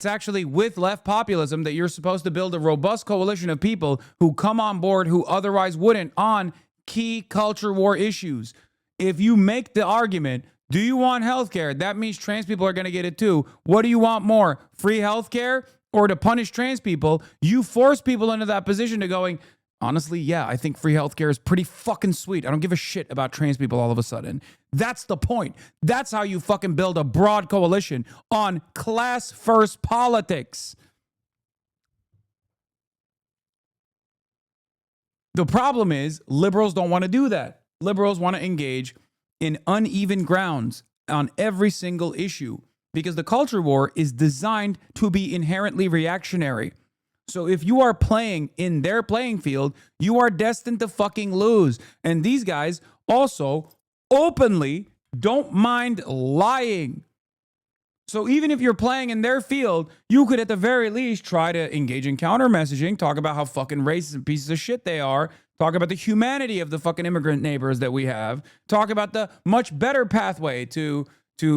It's actually with left populism that you're supposed to build a robust coalition of people who come on board who otherwise wouldn't on key culture war issues. If you make the argument, do you want healthcare? That means trans people are going to get it too. What do you want more? Free healthcare or to punish trans people? You force people into that position to going, honestly, yeah, I think free healthcare is pretty fucking sweet. I don't give a shit about trans people all of a sudden. That's the point. That's how you fucking build a broad coalition on class first politics. The problem is liberals don't want to do that. Liberals want to engage in uneven grounds on every single issue because the culture war is designed to be inherently reactionary. So if you are playing in their playing field, you are destined to fucking lose. And these guys also openly don't mind lying. So even if you're playing in their field, you could at the very least try to engage in counter messaging, talk about how fucking racist and pieces of shit they are, talk about the humanity of the fucking immigrant neighbors that we have, talk about the much better pathway to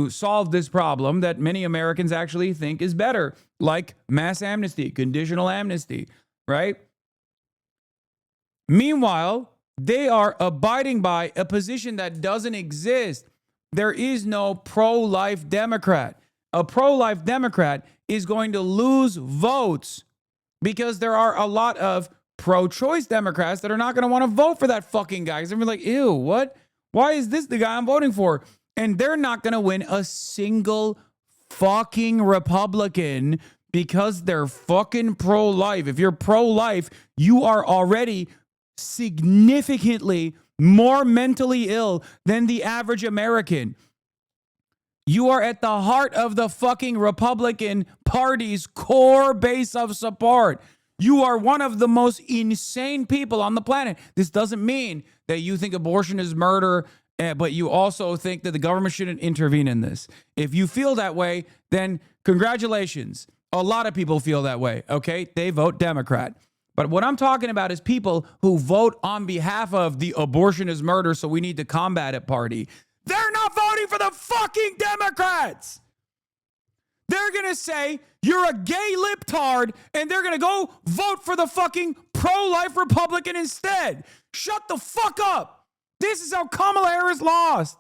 solve this problem that many Americans actually think is better, like mass amnesty, conditional amnesty, right? Meanwhile, they are abiding by a position that doesn't exist. There is no pro-life Democrat. A pro-life Democrat is going to lose votes because there are a lot of pro-choice Democrats that are not going to want to vote for that fucking guy. Because they're going to be like, ew, what? Why is this the guy I'm voting for? And they're not going to win a single fucking Republican because they're fucking pro-life. If you're pro-life, you are already significantly more mentally ill than the average American. You are at the heart of the fucking Republican Party's core base of support. You are one of the most insane people on the planet. This doesn't mean that you think abortion is murder, but you also think that the government shouldn't intervene in this. If you feel that way, then congratulations. A lot of people feel that way, okay? They vote Democrat. But what I'm talking about is people who vote on behalf of the abortion is murder, so we need to combat it party. They're not voting for the fucking Democrats. They're going to say you're a gay libtard, and they're going to go vote for the fucking pro-life Republican instead. Shut the fuck up. This is how Kamala Harris lost.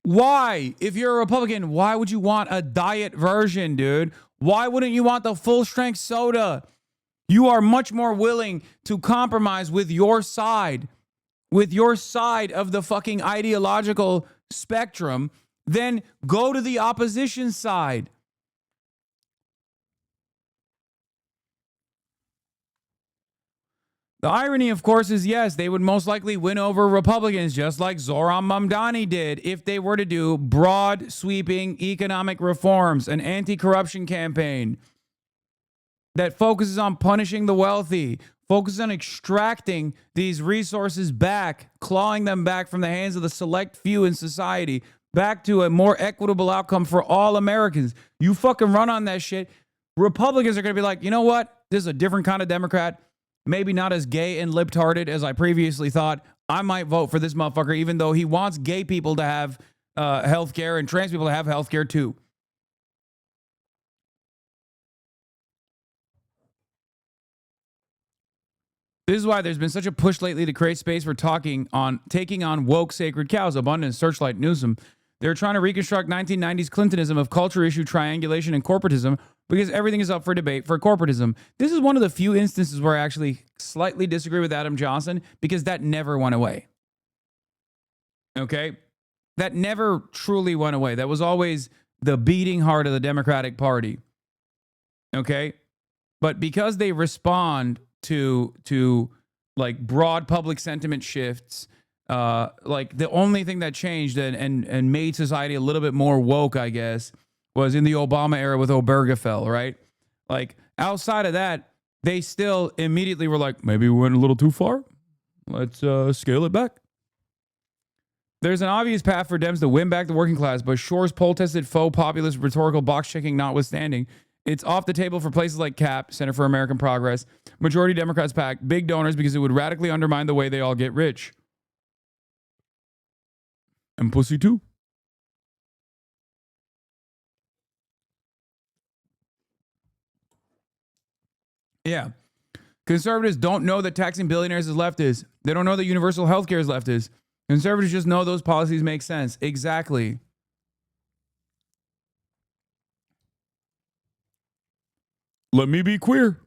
Why? If you're a Republican, why would you want a diet version, dude? Why wouldn't you want the full strength soda? You are much more willing to compromise with your side of the fucking ideological spectrum than go to the opposition side. The irony, of course, is yes, they would most likely win over Republicans, just like Zoran Mamdani did, if they were to do broad, sweeping economic reforms, an anti-corruption campaign that focuses on punishing the wealthy, focuses on extracting these resources back, clawing them back from the hands of the select few in society, back to a more equitable outcome for all Americans. You fucking run on that shit. Republicans are going to be like, you know what? This is a different kind of Democrat. Maybe not as gay and libtarded as I previously thought. I might vote for this motherfucker, even though he wants gay people to have health care and trans people to have health care too. This is why there's been such a push lately to create space for taking on woke sacred cows. Abundance, Searchlight, Newsom. They're trying to reconstruct 1990s Clintonism of culture issue triangulation and corporatism because everything is up for debate for corporatism. This is one of the few instances where I actually slightly disagree with Adam Johnson because that never went away. Okay? That never truly went away. That was always the beating heart of the Democratic Party. Okay? But because they respond to like broad public sentiment shifts, like the only thing that changed and made society a little bit more woke, I guess, was in the Obama era with Obergefell, right? Like outside of that, they still immediately were like, maybe we went a little too far. Let's scale it back. There's an obvious path for Dems to win back the working class, but Shore's poll-tested faux populist rhetorical box-checking notwithstanding, It's off the table for places like CAP, Center for American Progress, Majority Democrats PAC, big donors because it would radically undermine the way they all get rich. And pussy too. Yeah. Conservatives don't know that taxing billionaires is leftist. They don't know that universal health care is leftist. Conservatives just know those policies make sense. Exactly. Let me be queer.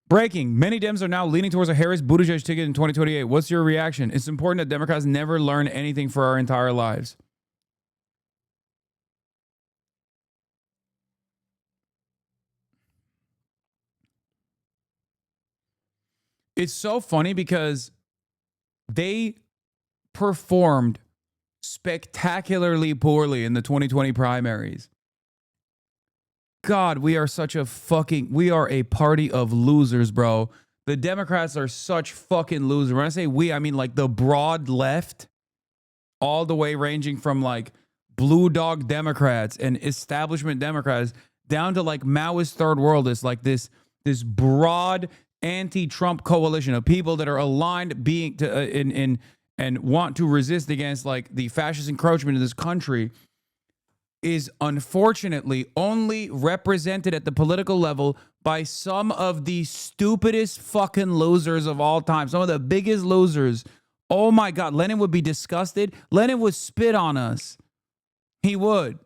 Breaking. Many Dems are now leaning towards a Harris-Buttigieg ticket in 2028. What's your reaction? It's important that Democrats never learn anything for our entire lives. It's so funny because they performed spectacularly poorly in the 2020 primaries. God, we are a party of losers, bro. The Democrats are such fucking losers. When I say we, I mean like the broad left, all the way ranging from like blue dog Democrats and establishment Democrats down to like Maoist third worldists, like this broad anti-Trump coalition of people that are aligned and want to resist against like the fascist encroachment in this country, is unfortunately only represented at the political level by some of the stupidest fucking losers of all time. Some of the biggest losers. Oh my God, Lenin would be disgusted. Lenin would spit on us. He would.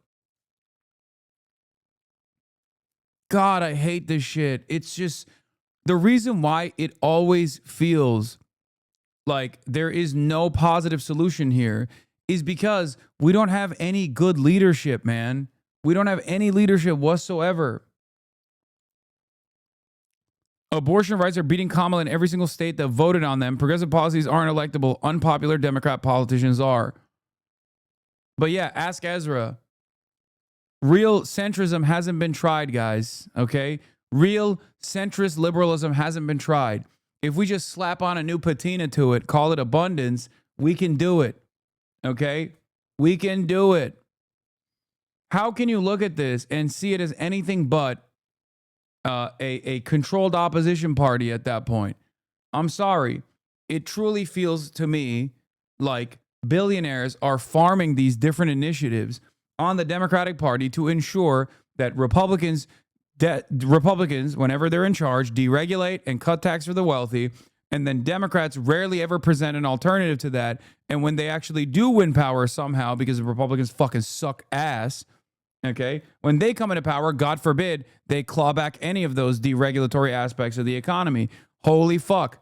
God, I hate this shit. It's just the reason why it always feels like there is no positive solution here is because we don't have any good leadership, man. We don't have any leadership whatsoever. Abortion rights are beating Kamala in every single state that voted on them. Progressive policies aren't electable. Unpopular Democrat politicians are. But yeah, ask Ezra. Real centrism hasn't been tried, guys. Okay? Real centrist liberalism hasn't been tried. If we just slap on a new patina to it, call it abundance, we can do it. Okay? We can do it. How can you look at this and see it as anything but a controlled opposition party at that point? I'm sorry. It truly feels to me like billionaires are farming these different initiatives on the Democratic Party to ensure that Republicans, whenever they're in charge, deregulate and cut tax for the wealthy. And then Democrats rarely ever present an alternative to that. And when they actually do win power somehow, because the Republicans fucking suck ass, okay, when they come into power, God forbid, they claw back any of those deregulatory aspects of the economy. Holy fuck.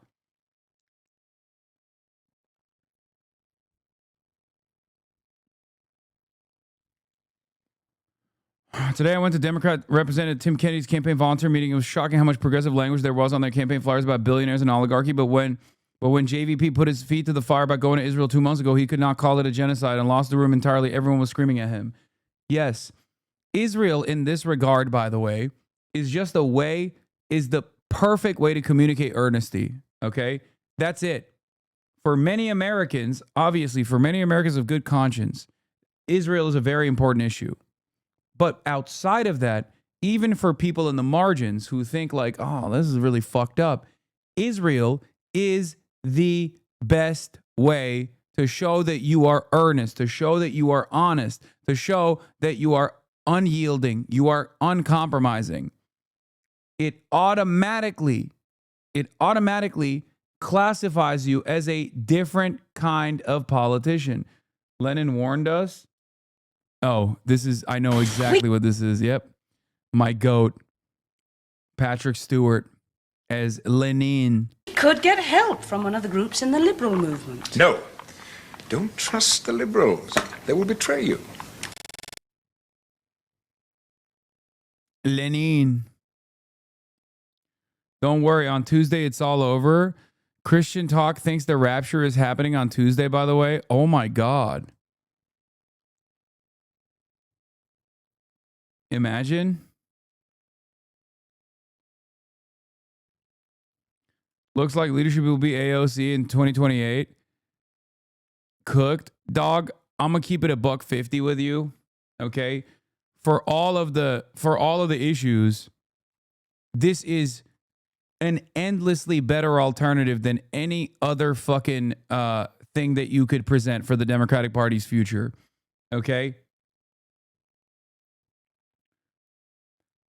Today, I went to Democrat Representative Tim Kennedy's campaign volunteer meeting. It was shocking how much progressive language there was on their campaign flyers about billionaires and oligarchy. But when JVP put his feet to the fire about going to Israel 2 months ago, he could not call it a genocide and lost the room entirely. Everyone was screaming at him. Yes, Israel in this regard, by the way, is the perfect way to communicate earnesty. Okay, that's it. For many Americans, obviously, for many Americans of good conscience, Israel is a very important issue. But outside of that, even for people in the margins who think like, oh, this is really fucked up, Israel is the best way to show that you are earnest, to show that you are honest, to show that you are unyielding, you are uncompromising. It automatically classifies you as a different kind of politician. Lenin warned us. Oh, I know exactly what this is. Yep. My goat, Patrick Stewart, as Lenin. Could get help from one of the groups in the liberal movement. No. Don't trust the liberals. They will betray you. Lenin. Don't worry. On Tuesday, it's all over. Christian Talk thinks the rapture is happening on Tuesday, by the way. Oh, my God. Imagine. Looks like leadership will be AOC in 2028. Cooked. Dog, I'm going to keep it $150 with you. Okay. for all of the issues, this is an endlessly better alternative than any other fucking thing that you could present for the Democratic Party's future. Okay?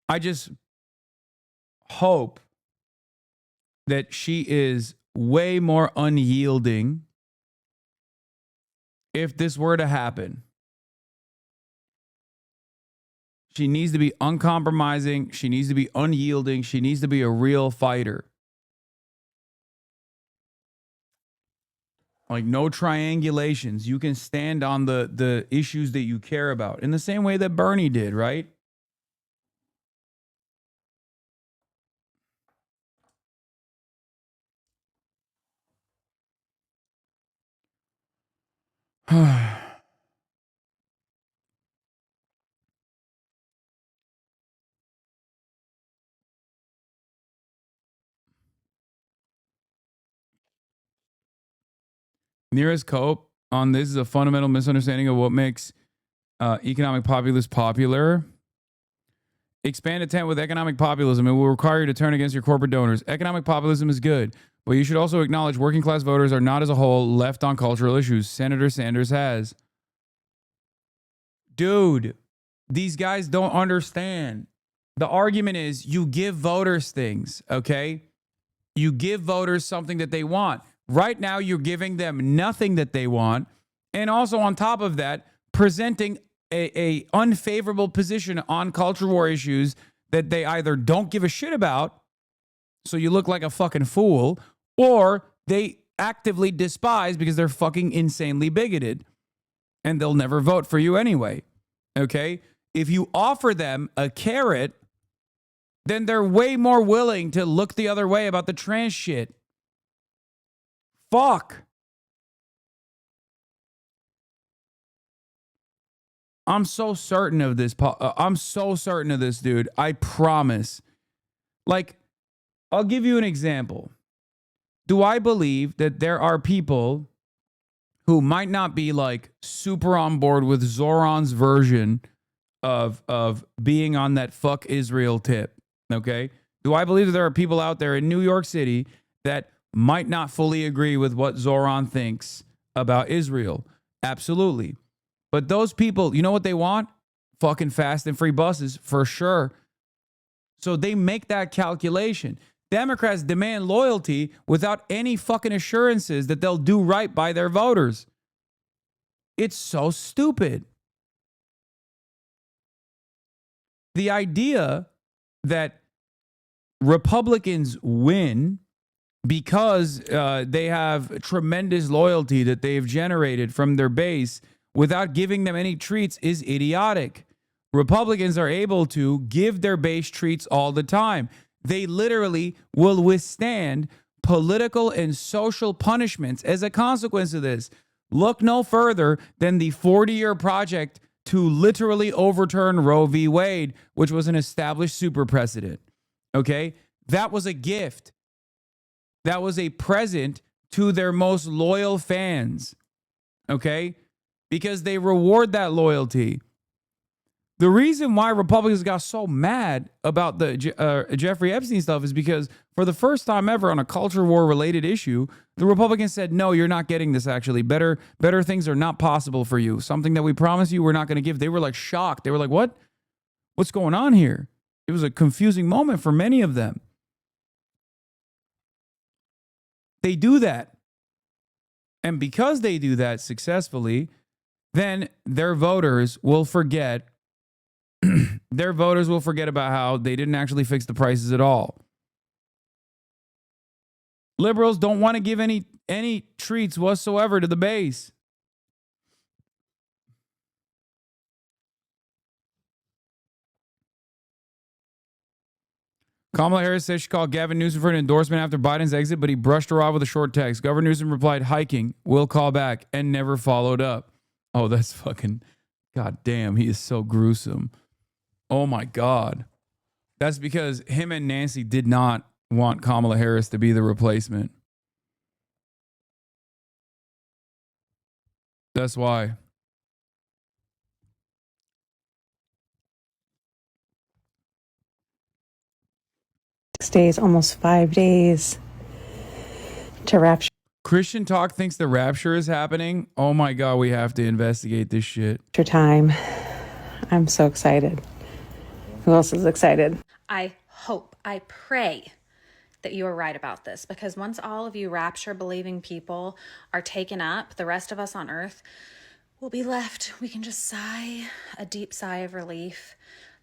I just hope that she is way more unyielding if this were to happen. She needs to be uncompromising. She needs to be unyielding. She needs to be a real fighter. Like, no triangulations. You can stand on the issues that you care about in the same way that Bernie did, right? Nearest Cope on this is a fundamental misunderstanding of what makes economic populism popular. Expand intent with economic populism. It will require you to turn against your corporate donors. Economic populism is good, but you should also acknowledge working class voters are not as a whole left on cultural issues. Senator Sanders has. Dude, these guys don't understand. The argument is you give voters things, okay? You give voters something that they want. Right now, you're giving them nothing that they want. And also on top of that, presenting a unfavorable position on culture war issues that they either don't give a shit about, so you look like a fucking fool, or they actively despise because they're fucking insanely bigoted and they'll never vote for you anyway. Okay? If you offer them a carrot, then they're way more willing to look the other way about the trans shit. Fuck. I'm so certain of this. I'm so certain of this, dude. I promise. Like, I'll give you an example. Do I believe that there are people who might not be like super on board with Zoran's version of being on that fuck Israel tip? Okay. Do I believe that there are people out there in New York City that might not fully agree with what Zoran thinks about Israel? Absolutely. But those people, you know what they want? Fucking fast and free buses for sure. So they make that calculation. Democrats demand loyalty without any fucking assurances that they'll do right by their voters. It's so stupid. The idea that Republicans win because they have tremendous loyalty that they've generated from their base without giving them any treats is idiotic. Republicans are able to give their base treats all the time. They literally will withstand political and social punishments as a consequence of this. Look no further than the 40-year project to literally overturn Roe v. Wade, which was an established super precedent. Okay? That was a gift. That was a present to their most loyal fans. Okay? Because they reward that loyalty. The reason why Republicans got so mad about the Jeffrey Epstein stuff is because for the first time ever on a culture war related issue, the Republicans said, no, you're not getting this actually. Better things are not possible for you. Something that we promised you we're not going to give. They were like shocked. They were like, what? What's going on here? It was a confusing moment for many of them. They do that. And because they do that successfully, then their voters will forget about how they didn't actually fix the prices at all. Liberals don't want to give any treats whatsoever to the base. Kamala Harris says she called Gavin Newsom for an endorsement after Biden's exit, but he brushed her off with a short text. Governor Newsom replied, hiking, will call back, and never followed up. Oh, that's fucking, god damn, he is so gruesome. Oh my God. That's because him and Nancy did not want Kamala Harris to be the replacement. That's why. 6 days, almost 5 days to rapture Christian Talk thinks the rapture is happening. Oh my God, we have to investigate this shit. time. I'm so excited. Who else is excited? I hope, I pray that you are right about this, because once all of you rapture believing people are taken up, the rest of us on earth will be left. We can just sigh a deep sigh of relief.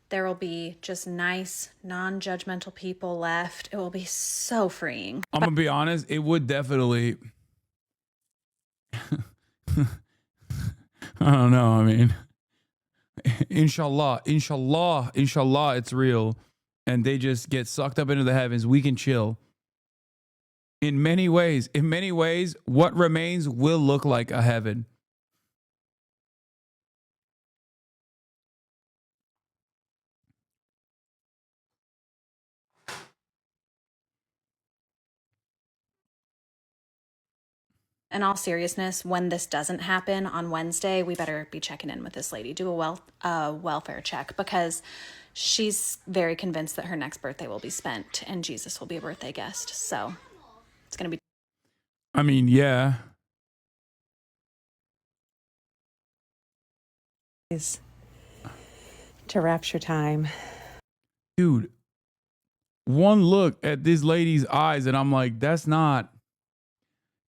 There will be just nice, non-judgmental people left. It will be so freeing. I'm gonna be honest, it would definitely. I don't know. I mean, inshallah, it's real. And they just get sucked up into the heavens. We can chill. In many ways, what remains will look like a heaven. In all seriousness, when this doesn't happen on Wednesday, we better be checking in with this lady. Do a welfare check, because she's very convinced that her next birthday will be spent and Jesus will be a birthday guest. So it's going to be. I mean, yeah. To rapture time. Dude, one look at this lady's eyes and I'm like, that's not.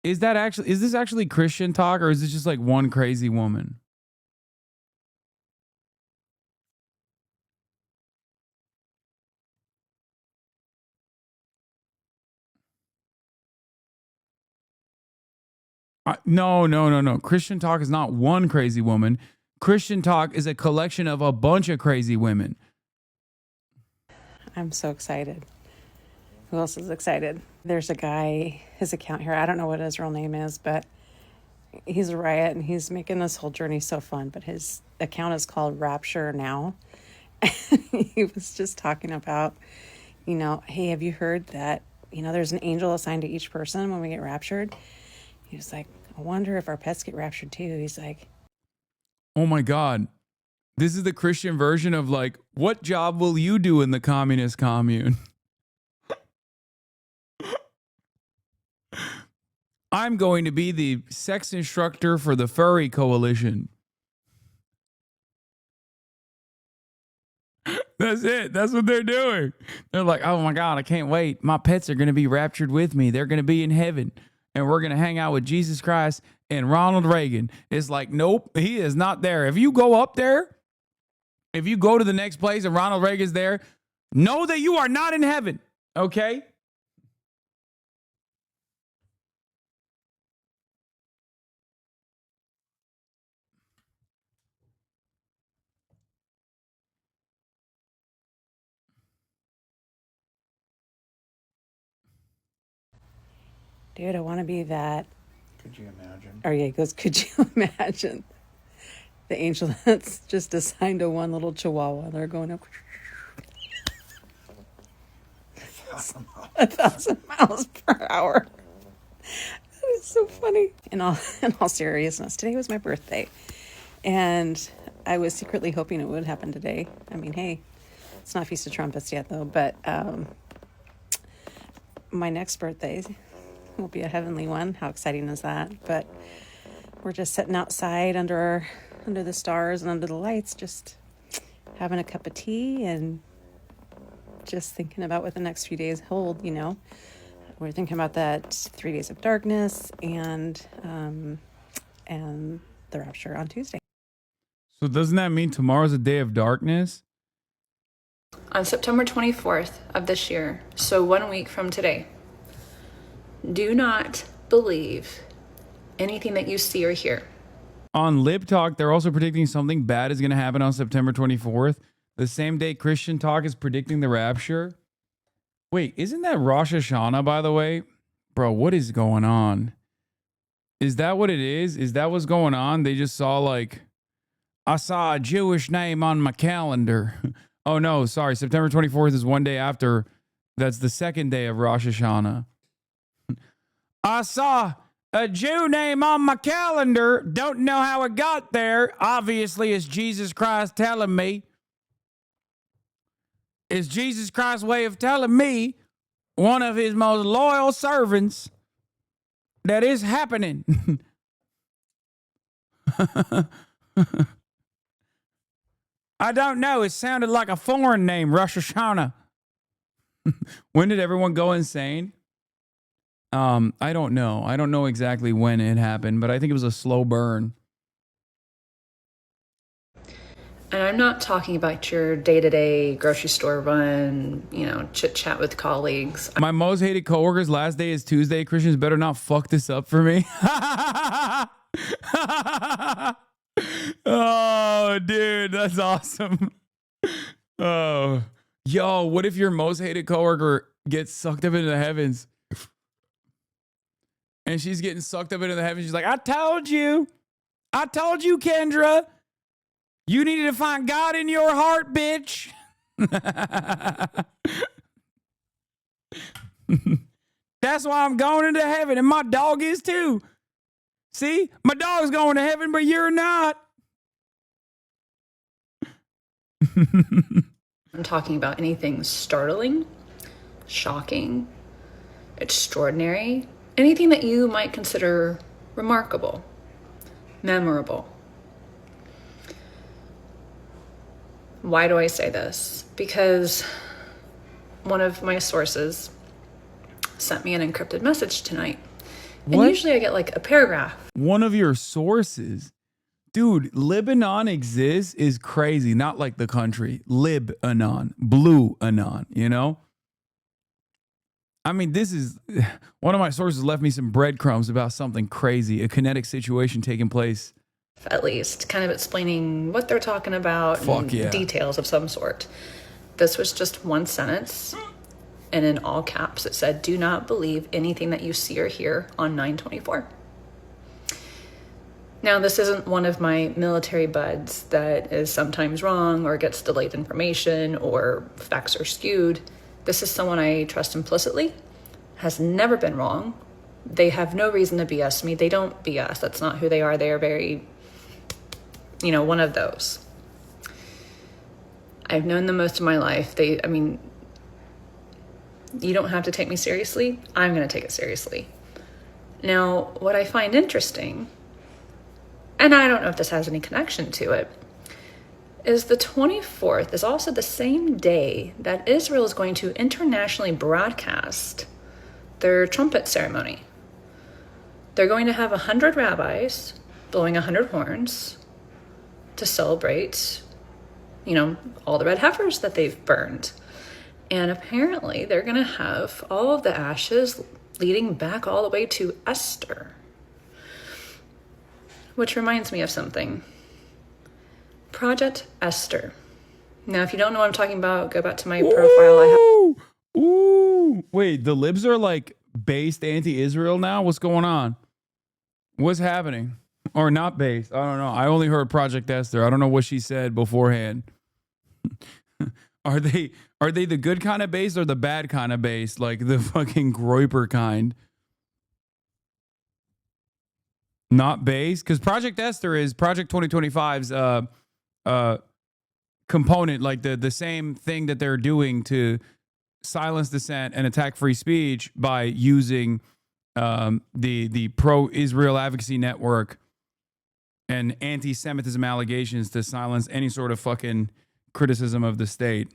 Is this actually Christian Talk, or is this just like one crazy woman? No. Christian Talk is not one crazy woman. Christian Talk is a collection of a bunch of crazy women. I'm so excited. Who else is excited? There's a guy, his account here, I don't know what his real name is, but he's a riot and he's making this whole journey so fun. But his account is called Rapture Now. He was just talking about, hey, have you heard that, there's an angel assigned to each person when we get raptured? He was like, I wonder if our pets get raptured too. He's like, oh my God. This is the Christian version of like, what job will you do in the communist commune? I'm going to be the sex instructor for the furry coalition. That's it. That's what they're doing. They're like, oh my God, I can't wait. My pets are going to be raptured with me. They're going to be in heaven. And we're going to hang out with Jesus Christ and Ronald Reagan. It's like, nope, he is not there. If you go up there, if you go to the next place and Ronald Reagan's there, know that you are not in heaven. Okay? dude, I want to be that. Could you imagine? Oh, yeah, he goes, could you imagine the angel that's just assigned to one little chihuahua? They're going up 1,000 miles per hour. That is so funny. In all seriousness, today was my birthday. And I was secretly hoping it would happen today. I mean, hey, it's not Feast of Trumpets yet, though. But my next birthday will be a heavenly one. How exciting is that? But we're just sitting outside under the stars and under the lights, just having a cup of tea and just thinking about what the next few days hold. We're thinking about that 3 days of darkness and the rapture on Tuesday. So doesn't that mean tomorrow's a day of darkness? On September 24th of this year, so 1 week from today, do not believe anything that you see or hear. On Lib Talk, they're also predicting something bad is going to happen on September 24th. The same day Christian Talk is predicting the rapture. Wait, isn't that Rosh Hashanah, by the way? Bro, what is going on? Is that what it is? Is that what's going on? They just saw like, I saw a Jewish name on my calendar. Oh no, sorry. September 24th is one day after. That's the second day of Rosh Hashanah. I saw a Jew name on my calendar. Don't know how it got there. Obviously, it's Jesus Christ telling me. It's Jesus Christ's way of telling me one of his most loyal servants that is happening. I don't know. It sounded like a foreign name, Rosh Hashanah. When did everyone go insane? I don't know. I don't know exactly when it happened, but I think it was a slow burn. And I'm not talking about your day-to-day grocery store run, chit chat with colleagues. My most hated coworker's last day is Tuesday. Christians better not fuck this up for me. Oh, dude, that's awesome. Oh, yo, what if your most hated coworker gets sucked up into the heavens? And she's getting sucked up into the heavens. She's like, I told you, Kendra. You needed to find God in your heart, bitch. That's why I'm going into heaven, and my dog is too. See, my dog's going to heaven, but you're not. I'm talking about anything startling, shocking, extraordinary, anything that you might consider remarkable, memorable. Why do I say this? Because one of my sources sent me an encrypted message tonight. And What? usually I get like a paragraph. One of your sources. Dude, Lebanon exists is crazy. Not like the country. Lib-anon. Blue-anon, you know? I mean, this is... One of my sources left me some breadcrumbs about something crazy. A kinetic situation taking place. At least, kind of explaining what they're talking about and yeah. details of some sort. This was just one sentence, and in all caps it said, "Do not believe anything that you see or hear on 9/24." Now, this isn't one of my military buds that is sometimes wrong or gets delayed information or facts are skewed. This is someone I trust implicitly, has never been wrong. They have no reason to BS me. They don't BS. That's not who they are. They are very, one of those. I've known them most of my life. You don't have to take me seriously. I'm going to take it seriously. Now, what I find interesting, and I don't know if this has any connection to it, is the 24th is also the same day that Israel is going to internationally broadcast their trumpet ceremony. They're going to have 100 rabbis blowing 100 horns to celebrate, all the red heifers that they've burned. And apparently they're going to have all of the ashes leading back all the way to Esther. Which reminds me of something. Project Esther. Now, if you don't know what I'm talking about, go back to my profile. Ooh. Wait, the libs are like based anti-Israel now? What's going on? What's happening? Or not based? I don't know. I only heard Project Esther. I don't know what she said beforehand. Are they the good kind of based or the bad kind of based? Like the fucking Groiper kind? Not based? Because Project Esther is Project 2025's component, like the same thing that they're doing to silence dissent and attack free speech by using the pro-Israel advocacy network and anti-Semitism allegations to silence any sort of fucking criticism of the state,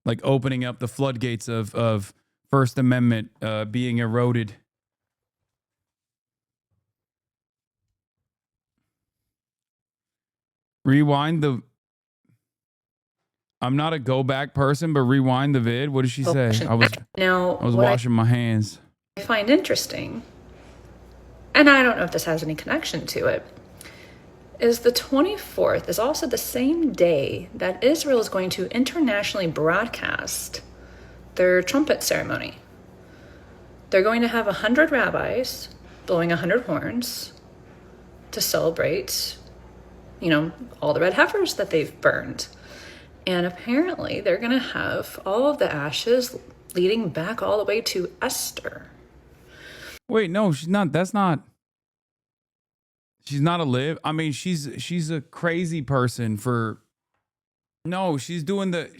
like opening up the floodgates of First Amendment being eroded. Rewind the... I'm not a go back person, but rewind the vid. What did she say? I was washing my hands. I find interesting, and I don't know if this has any connection to it, is the 24th is also the same day that Israel is going to internationally broadcast their trumpet ceremony. They're going to have 100 rabbis blowing 100 horns to celebrate, all the red heifers that they've burned. And apparently they're going to have all of the ashes leading back all the way to Esther. Wait, no, she's not. That's not. She's not a lib. I mean, she's a crazy person for. No, she's doing the.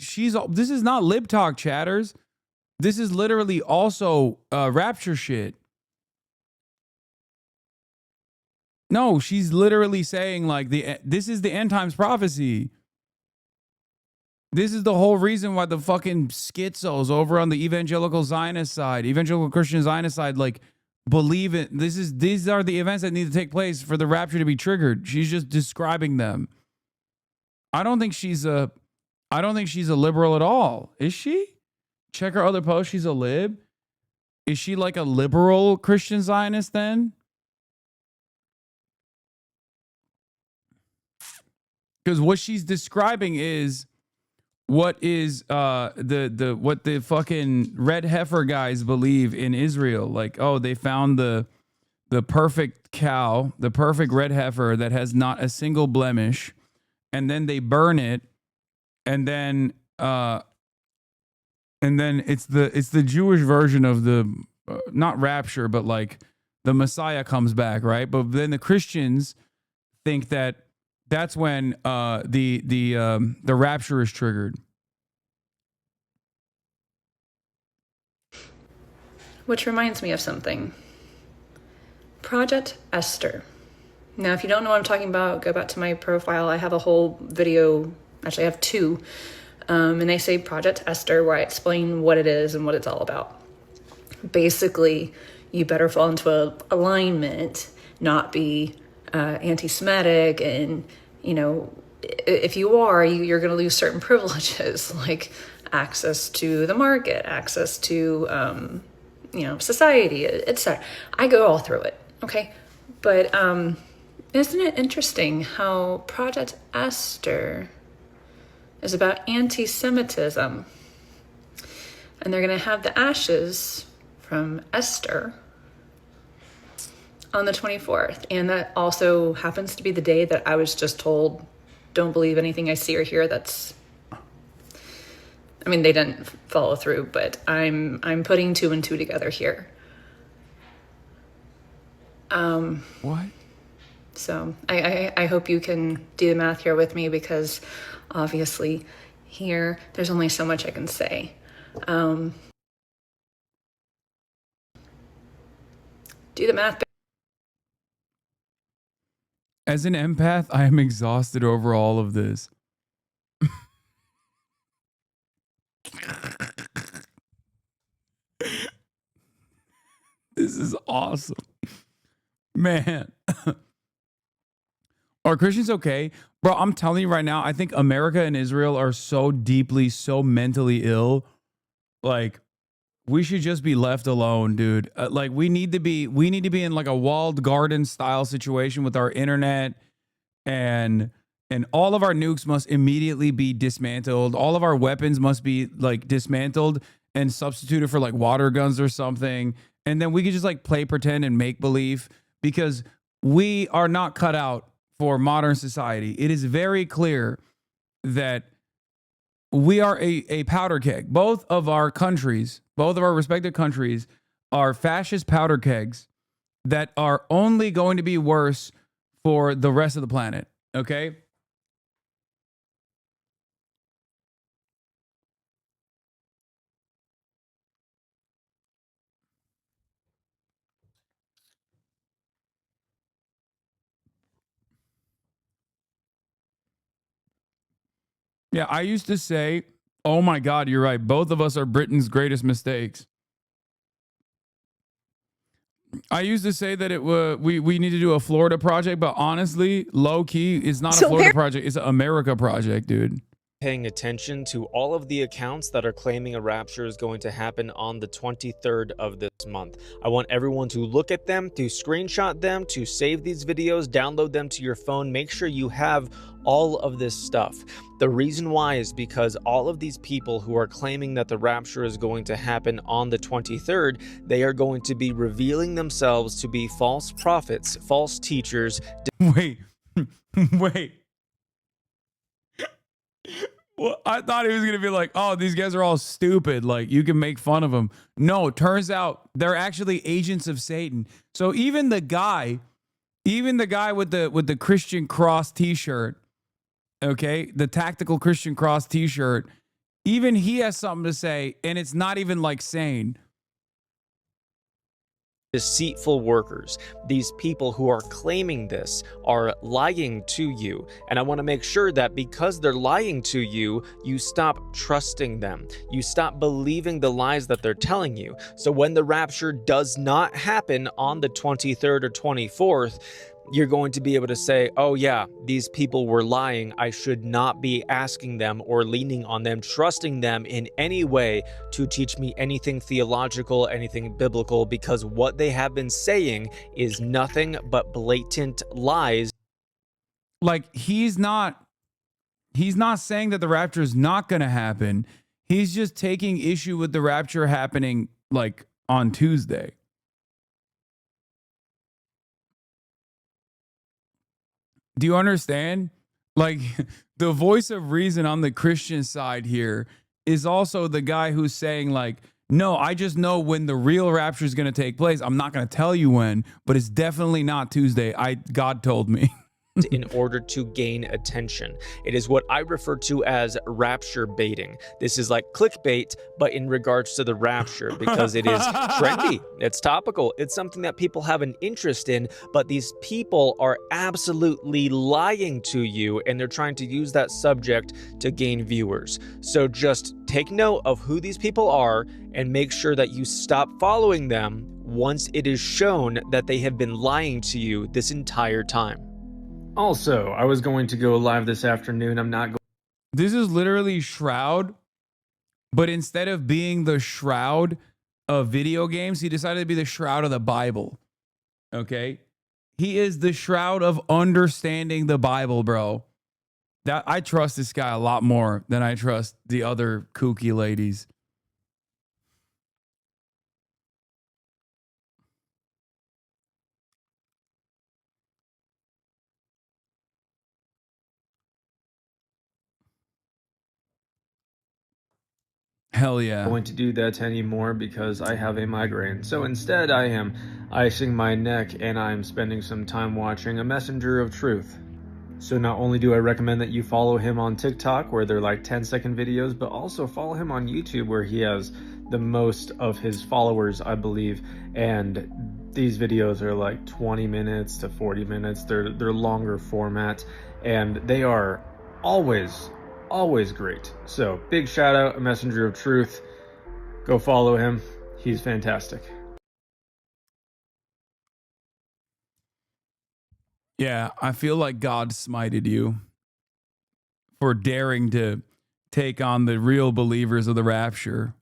This is not lib talk, chatters. This is literally also rapture shit. No, she's literally saying like this is the end times prophecy. This is the whole reason why the fucking schizos over on the evangelical Zionist side, evangelical Christian Zionist side, like believe it. These are the events that need to take place for the rapture to be triggered. She's just describing them. I don't think she's a liberal at all. Is she? Check her other posts. She's a lib. Is she like a liberal Christian Zionist then? Because what she's describing is what is what the fucking red heifer guys believe in Israel. Like, oh, they found the perfect cow, the perfect red heifer that has not a single blemish, and then they burn it, and then it's the Jewish version of the not rapture, but like the Messiah comes back, right? But then the Christians think that that's when the rapture is triggered. Which reminds me of something. Project Esther. Now, if you don't know what I'm talking about, go back to my profile. I have a whole video, actually I have two, and they say Project Esther, where I explain what it is and what it's all about. Basically, you better fall into alignment, not be anti-Semitic, and if you are, you're going to lose certain privileges like access to the market, access to society, etc. I go all through it, okay? But isn't it interesting how Project Esther is about anti-Semitism, and they're going to have the ashes from Esther on the 24th. And that also happens to be the day that I was just told, don't believe anything I see or hear. They didn't follow through, but I'm putting two and two together here. What? So I hope you can do the math here with me, because obviously here there's only so much I can say. Do the math. As an empath, I am exhausted over all of this. This is awesome. Man. Are Christians okay? Bro, I'm telling you right now, I think America and Israel are so deeply, so mentally ill. Like, we should just be left alone, dude. We need to be in like a walled garden style situation with our internet, and all of our nukes must immediately be dismantled. All of our weapons must be like dismantled and substituted for like water guns or something. And then we could just like play pretend and make believe, because we are not cut out for modern society. It is very clear that we are a powder keg. Both of our respective countries are fascist powder kegs that are only going to be worse for the rest of the planet. Okay? Yeah, I used to say, oh my God, you're right. Both of us are Britain's greatest mistakes. I used to say that we need to do a Florida project, but honestly, low key, it's not a Florida project. It's an America project, dude. Paying attention to all of the accounts that are claiming a rapture is going to happen on the 23rd of this month. I want everyone to look at them, to screenshot them, to save these videos, download them to your phone. Make sure you have all of this stuff. The reason why is because all of these people who are claiming that the rapture is going to happen on the 23rd, they are going to be revealing themselves to be false prophets, false teachers. Wait. Well, I thought he was going to be like, oh, these guys are all stupid. Like, you can make fun of them. No, turns out they're actually agents of Satan. So even the guy with the Christian cross t-shirt, okay, the tactical Christian cross t-shirt, Even he has something to say, and it's not even like sane. Deceitful workers. These people who are claiming this are lying to you. And I want to make sure that because they're lying to you, you stop trusting them. You stop believing the lies that they're telling you. So when the rapture does not happen on the 23rd or 24th, you're going to be able to say, oh yeah, these people were lying. I should not be asking them or leaning on them, trusting them in any way to teach me anything theological, anything biblical, because what they have been saying is nothing but blatant lies. Like he's not saying that the rapture is not going to happen. He's just taking issue with the rapture happening like on Tuesday. Do you understand? Like the voice of reason on the Christian side here is also the guy who's saying like, no, I just know when the real rapture is going to take place. I'm not going to tell you when, but it's definitely not Tuesday. God told me. In order to gain attention. It is what I refer to as rapture baiting. This is like clickbait, but in regards to the rapture, because it is trendy, it's topical, it's something that people have an interest in, but these people are absolutely lying to you, and they're trying to use that subject to gain viewers. So just take note of who these people are and make sure that you stop following them once it is shown that they have been lying to you this entire time. Also, I was going to go live this afternoon. I'm not going. This is literally Shroud, but instead of being the Shroud of video games, he decided to be the Shroud of the Bible. Okay? He is the Shroud of understanding the Bible, bro. That I trust this guy a lot more than I trust the other kooky ladies. Hell yeah. Going to do that anymore because I have a migraine. So instead, I am icing my neck and I'm spending some time watching A Messenger of Truth. So not only do I recommend that you follow him on TikTok, where they're like 10-second videos, but also follow him on YouTube, where he has the most of his followers, I believe. And these videos are like 20 minutes to 40 minutes. They're longer format, and they are always great. So big shout out, A Messenger of Truth. Go follow him. He's fantastic. Yeah, I feel like God smited you for daring to take on the real believers of the rapture.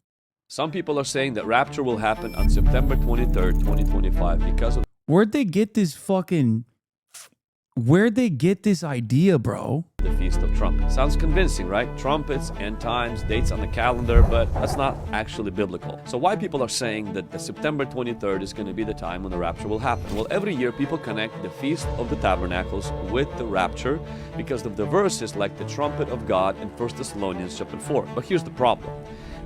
Some people are saying that rapture will happen on September 23rd, 2025 because of Where'd they get this idea, bro? the Feast of Trumpets. Sounds convincing, right? Trumpets, end times, dates on the calendar, but that's not actually biblical. So why people are saying that the September 23rd is going to be the time when the rapture will happen? Well, every year people connect the Feast of the Tabernacles with the rapture because of the verses like the trumpet of God in 1 Thessalonians chapter 4. But here's the problem.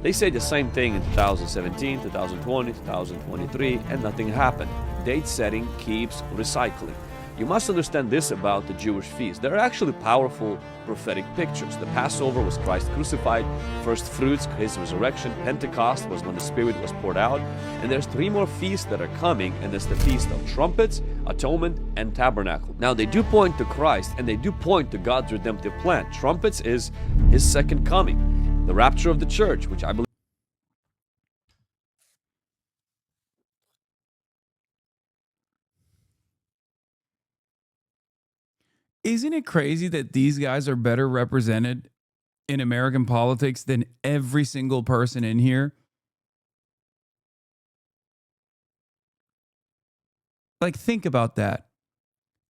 They say the same thing in 2017, 2020, 2023, and nothing happened. Date setting keeps recycling. You must understand this about the Jewish feasts. They're actually powerful prophetic pictures. The Passover was Christ crucified, first fruits, his resurrection, Pentecost was when the Spirit was poured out, and there's 3 more feasts that are coming, and there's the Feast of Trumpets, Atonement, and Tabernacle. Now they do point to Christ, and they do point to God's redemptive plan. Trumpets is his second coming, the rapture of the church, which I believe Isn't it crazy that these guys are better represented in American politics than every single person in here? Like, think about that.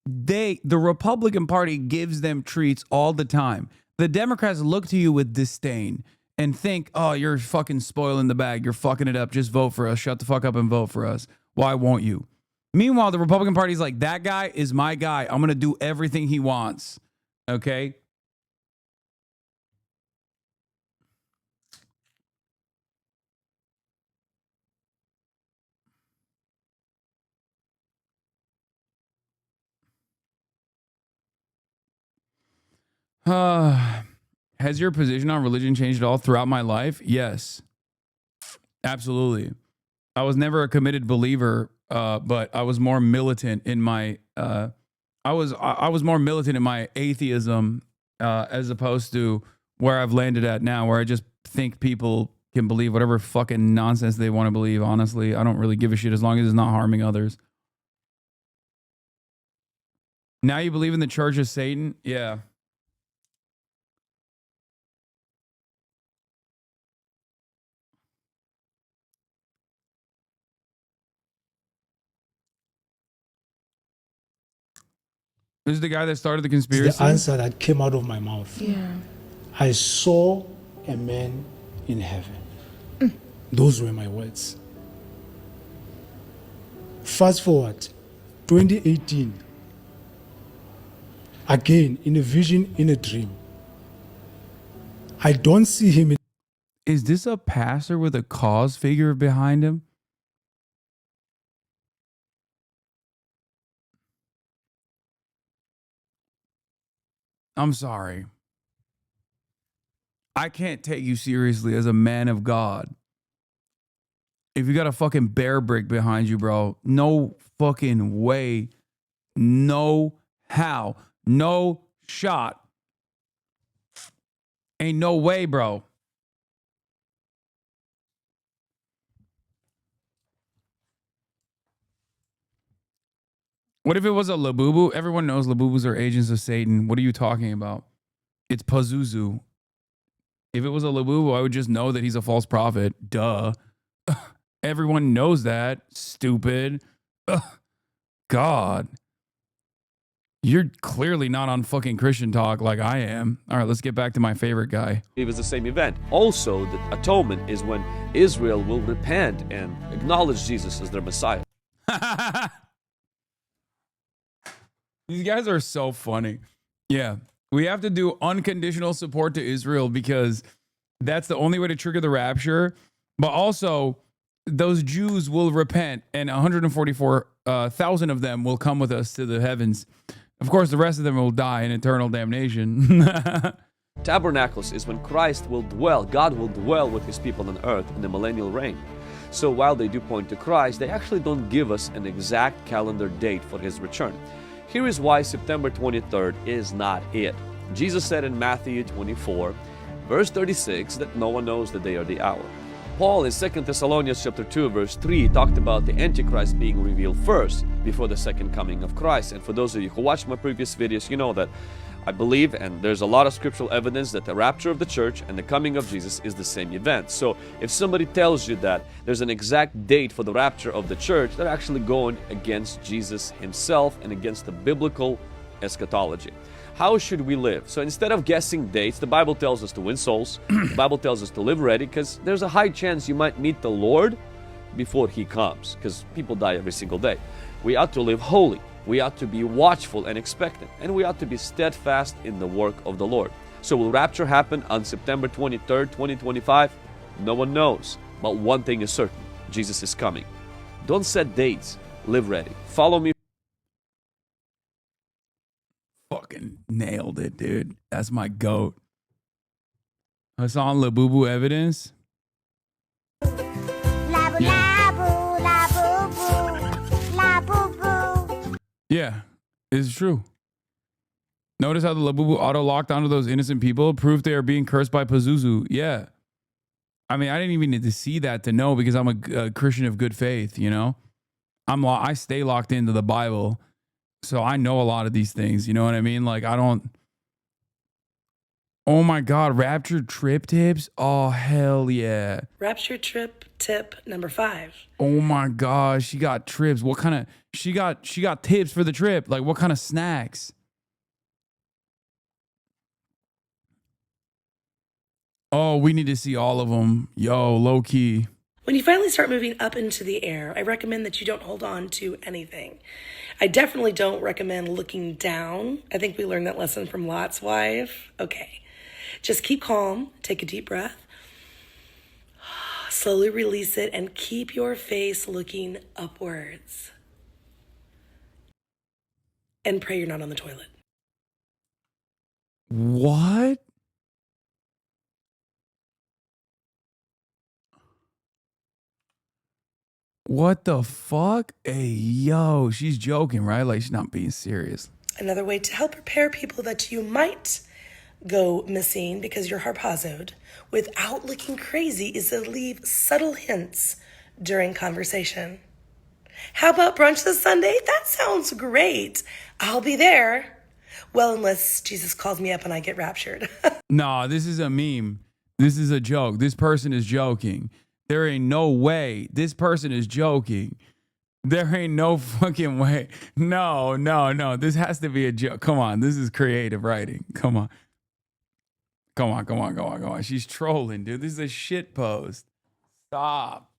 The Republican Party gives them treats all the time. The Democrats look to you with disdain and think, oh, you're fucking spoiling the bag. You're fucking it up. Just vote for us. Shut the fuck up and vote for us. Why won't you? Meanwhile, the Republican Party's like, that guy is my guy. I'm going to do everything he wants. Okay? Has your position on religion changed at all throughout my life? Yes, absolutely. I was never a committed believer, but I was more militant in my I was more militant in my atheism as opposed to where I've landed at now, where I just think people can believe whatever fucking nonsense they want to believe. Honestly, I don't really give a shit as long as it's not harming others. Now you believe in the Church of Satan? Yeah. This is the guy that started the conspiracy? It's the answer that came out of my mouth. Yeah. I saw a man in heaven. Those were my words. Fast forward, 2018. Again, in a vision, in a dream. I don't see him. Is this a pastor with a cause figure behind him? I'm sorry. I can't take you seriously as a man of God. If you got a fucking bear brick behind you, bro, no fucking way, no how, no shot. Ain't no way, bro. What if it was a Labubu? Everyone knows Labubus are agents of Satan. What are you talking about? It's Pazuzu. If it was a Labubu, I would just know that he's a false prophet. Duh. Everyone knows that. Stupid. Ugh. God. You're clearly not on fucking Christian talk like I am. All right, let's get back to my favorite guy. It was the same event. Also, the atonement is when Israel will repent and acknowledge Jesus as their Messiah. These guys are so funny. Yeah. We have to do unconditional support to Israel because that's the only way to trigger the rapture. But also, those Jews will repent and 144,000 of them will come with us to the heavens. Of course, the rest of them will die in eternal damnation. Tabernacles is when Christ will dwell, God will dwell with his people on earth in the millennial reign. So while they do point to Christ, they actually don't give us an exact calendar date for his return. Here is why September 23rd is not it. Jesus said in Matthew 24, verse 36, that no one knows the day or the hour. Paul in 2 Thessalonians chapter 2, verse 3 talked about the Antichrist being revealed first before the second coming of Christ. And for those of you who watched my previous videos, you know that I believe, and there's a lot of scriptural evidence, that the rapture of the church and the coming of Jesus is the same event. So if somebody tells you that there's an exact date for the rapture of the church, they're actually going against Jesus himself and against the biblical eschatology. How should we live? So instead of guessing dates, the Bible tells us to win souls. The Bible tells us to live ready, because there's a high chance you might meet the Lord before he comes, because people die every single day. We ought to live holy. We ought to be watchful and expectant, and we ought to be steadfast in the work of the Lord. So will rapture happen on September 23rd, 2025? No one knows, but one thing is certain: Jesus is coming. Don't set dates. Live ready. Follow me. Fucking nailed it, dude. That's my goat. Hassan Labubu evidence. Yeah, it's true. Notice how the Labubu auto-locked onto those innocent people? Proof they are being cursed by Pazuzu. Yeah. I mean, I didn't even need to see that to know, because I'm a Christian of good faith, you know? I stay locked into the Bible, so I know a lot of these things, you know what I mean? Like, I don't... Oh my God, rapture trip tips? Oh, hell yeah. Rapture trip tip number 5. Oh my gosh, she got trips. What kind of... She got tips for the trip. Like, what kind of snacks? Oh, we need to see all of them. Yo, low key. When you finally start moving up into the air, I recommend that you don't hold on to anything. I definitely don't recommend looking down. I think we learned that lesson from Lot's wife. Okay. Just keep calm, take a deep breath, slowly release it, and keep your face looking upwards. And pray you're not on the toilet. What? What the fuck? Hey, yo, she's joking, right? Like, she's not being serious. Another way to help prepare people that you might go missing because you're harpazoed without looking crazy is to leave subtle hints during conversation. How about brunch this Sunday? That sounds great. I'll be there. Well, unless Jesus calls me up and I get raptured. Nah, this is a meme. This is a joke. This person is joking. There ain't no way. This person is joking. There ain't no fucking way. No. This has to be a joke. Come on. This is creative writing. Come on. Come on. She's trolling, dude. This is a shit post. Stop.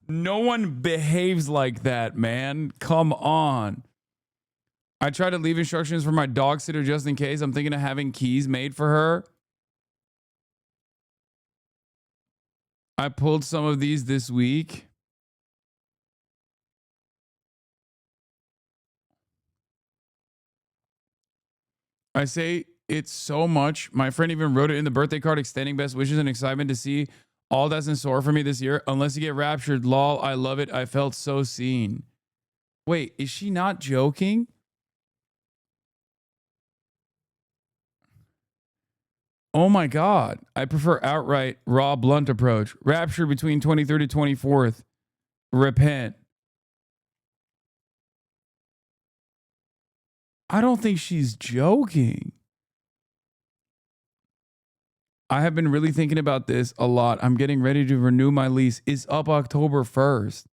No one behaves like that, man. Come on. I try to leave instructions for my dog sitter just in case. I'm thinking of having keys made for her. I pulled some of these this week. I say it's so much. My friend even wrote it in the birthday card, extending best wishes and excitement to see all that's in store for me this year. Unless you get raptured, lol, I love it. I felt so seen. Wait, is she not joking? Oh my God. I prefer outright, raw, blunt approach. Rapture between 23rd to 24th. Repent. I don't think she's joking. I have been really thinking about this a lot. I'm getting ready to renew my lease. It's up October 1st.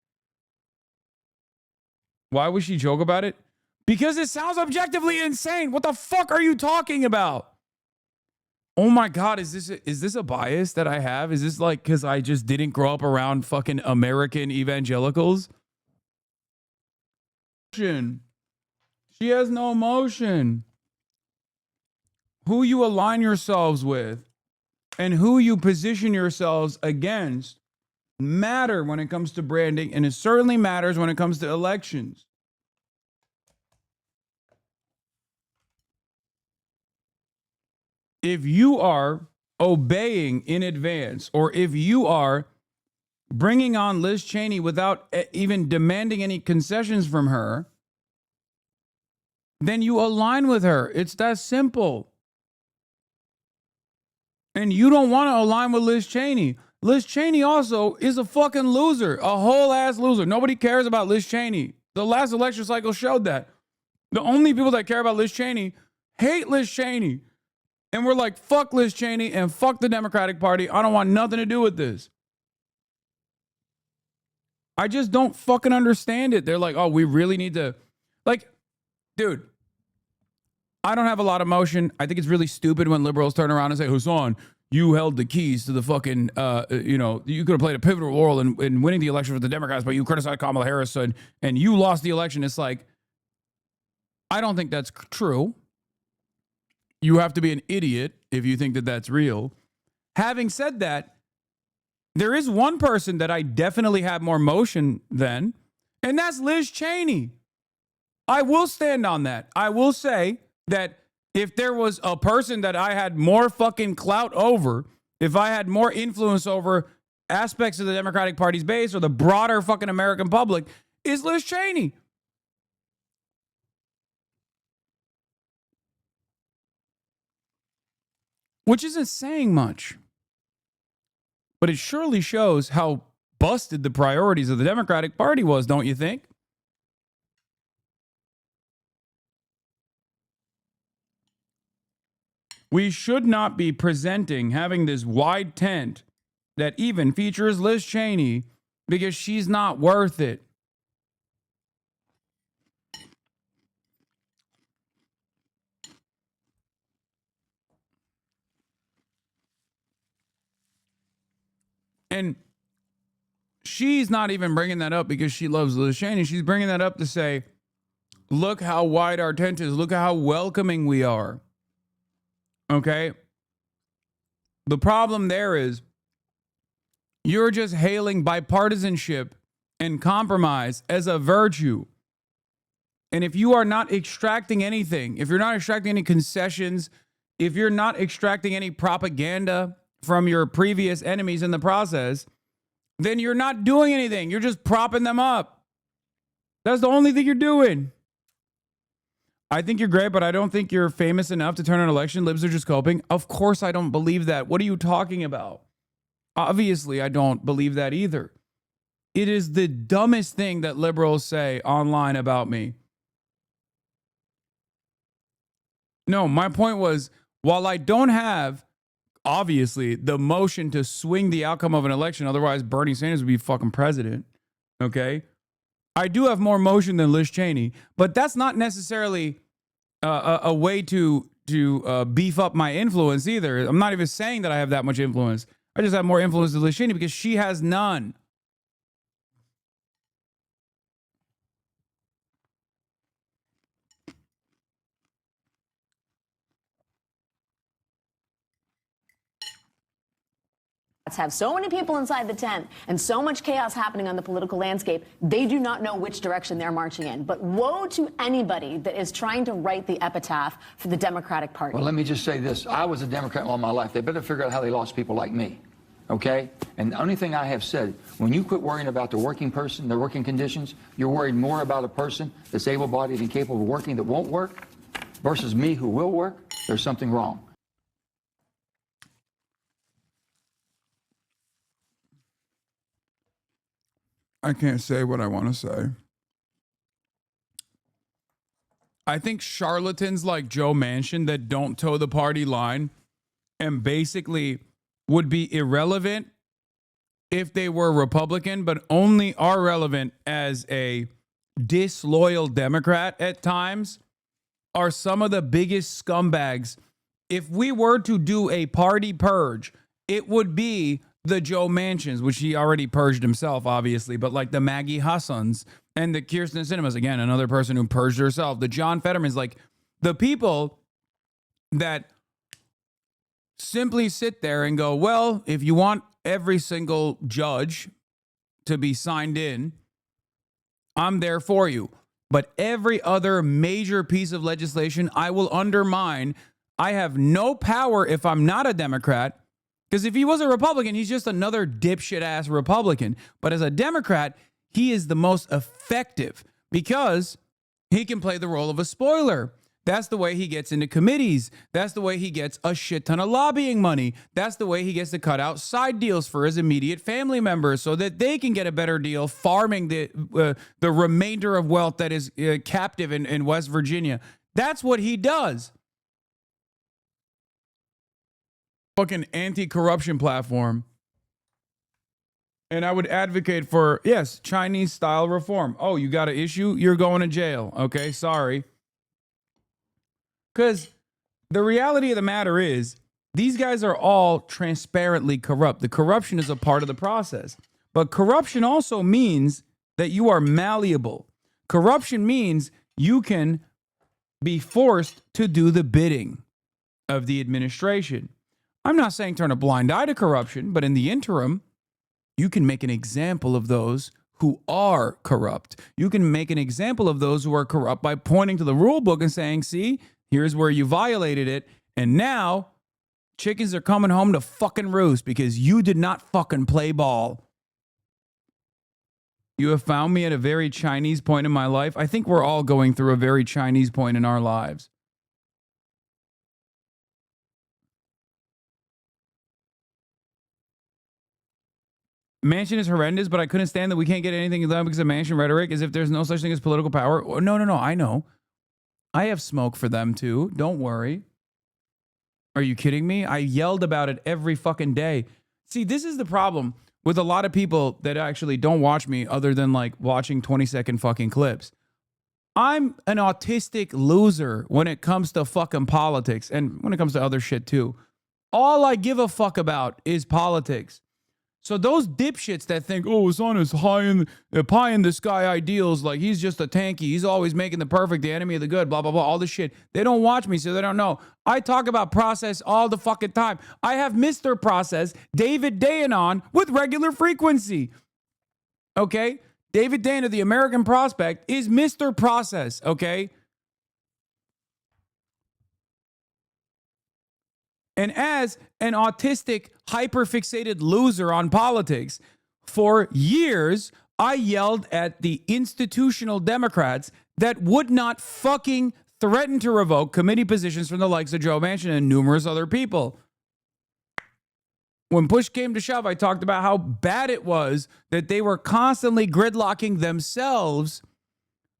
Why would she joke about it? Because it sounds objectively insane. What the fuck are you talking about? Oh my God, is this a bias that I have? Is this like because I just didn't grow up around fucking American evangelicals? She has no emotion. Who you align yourselves with and who you position yourselves against matter when it comes to branding, and it certainly matters when it comes to elections. If you are obeying in advance, or if you are bringing on Liz Cheney without even demanding any concessions from her, then you align with her. It's that simple. And you don't want to align with Liz Cheney. Liz Cheney also is a fucking loser, a whole ass loser. Nobody cares about Liz Cheney. The last election cycle showed that. The only people that care about Liz Cheney hate Liz Cheney. And we're like, fuck Liz Cheney and fuck the Democratic Party. I don't want nothing to do with this. I just don't fucking understand it. They're like, oh, we really need to, like, dude, I don't have a lot of emotion. I think it's really stupid when liberals turn around and say, Hassan, you held the keys to the fucking, you could have played a pivotal role in winning the election for the Democrats, but you criticized Kamala Harris and you lost the election. It's like, I don't think that's true. You have to be an idiot if you think that that's real. Having said that, there is one person that I definitely have more motion than, and that's Liz Cheney. I will stand on that. I will say that if there was a person that I had more fucking clout over, if I had more influence over aspects of the Democratic Party's base or the broader fucking American public, is Liz Cheney. Which isn't saying much. But it surely shows how busted the priorities of the Democratic Party was, don't you think? We should not be having this wide tent that even features Liz Cheney because she's not worth it. And she's not even bringing that up because she loves Liz Cheney. She's bringing that up to say, look how wide our tent is. Look how welcoming we are. Okay? The problem there is you're just hailing bipartisanship and compromise as a virtue. And if you are not extracting anything, if you're not extracting any concessions, if you're not extracting any propaganda from your previous enemies in the process, then you're not doing anything. You're just propping them up. That's the only thing you're doing. I think you're great, but I don't think you're famous enough to turn an election. Libs are just coping. Of course I don't believe that. What are you talking about? Obviously, I don't believe that either. It is the dumbest thing that liberals say online about me. No, my point was, while I don't have, obviously, the motion to swing the outcome of an election, otherwise Bernie Sanders would be fucking president, okay? I do have more motion than Liz Cheney, but that's not necessarily a way to beef up my influence either. I'm not even saying that I have that much influence. I just have more influence than Liz Cheney because she has none. Have so many people inside the tent and so much chaos happening on the political landscape, they do not know which direction they're marching in. But woe to anybody that is trying to write the epitaph for the Democratic Party. Well, let me just say this. I was a Democrat all my life. They better figure out how they lost people like me, okay? And the only thing I have said, when you quit worrying about the working person, their working conditions, you're worried more about a person that's able-bodied and capable of working that won't work versus me who will work, there's something wrong. I can't say what I want to say. I think charlatans like Joe Manchin that don't toe the party line and basically would be irrelevant if they were Republican, but only are relevant as a disloyal Democrat at times, are some of the biggest scumbags. If we were to do a party purge, it would be the Joe Manchins, which he already purged himself, obviously, but like the Maggie Hassans and the Kirsten Cinemas, again, another person who purged herself, the John Fettermans, like the people that simply sit there and go, well, if you want every single judge to be signed in, I'm there for you. But every other major piece of legislation, I will undermine. I have no power if I'm not a Democrat. Because if he was a Republican, he's just another dipshit ass Republican. But as a Democrat, he is the most effective because he can play the role of a spoiler. That's the way he gets into committees. That's the way he gets a shit ton of lobbying money. That's the way he gets to cut out side deals for his immediate family members so that they can get a better deal farming the remainder of wealth that is captive in West Virginia. That's what he does. Fucking anti-corruption platform. And I would advocate for, yes, Chinese style reform. Oh, you got an issue? You're going to jail. Okay, sorry. Because the reality of the matter is, these guys are all transparently corrupt. The corruption is a part of the process. But corruption also means that you are malleable. Corruption means you can be forced to do the bidding of the administration. I'm not saying turn a blind eye to corruption, but in the interim, you can make an example of those who are corrupt. You can make an example of those who are corrupt by pointing to the rule book and saying, see, here's where you violated it. And now chickens are coming home to fucking roost because you did not fucking play ball. You have found me at a very Chinese point in my life. I think we're all going through a very Chinese point in our lives. Manchin is horrendous, but I couldn't stand that we can't get anything done because of Manchin rhetoric, as if there's no such thing as political power. No, I know. I have smoke for them too. Don't worry. Are you kidding me? I yelled about it every fucking day. See, this is the problem with a lot of people that actually don't watch me other than like watching 20-second fucking clips. I'm an autistic loser when it comes to fucking politics and when it comes to other shit too. All I give a fuck about is politics. So those dipshits that think, oh, it's on his pie in the sky ideals, like he's just a tanky, he's always making the perfect, the enemy of the good, blah, blah, blah, all this shit. They don't watch me, so they don't know. I talk about process all the fucking time. I have Mr. Process, David Dayen on with regular frequency. Okay? David Dayen of the American Prospect is Mr. Process, okay? And as an autistic, hyper-fixated loser on politics For years, I yelled at the institutional Democrats that would not fucking threaten to revoke committee positions from the likes of Joe Manchin and numerous other people. When push came to shove, I talked about how bad it was that they were constantly gridlocking themselves,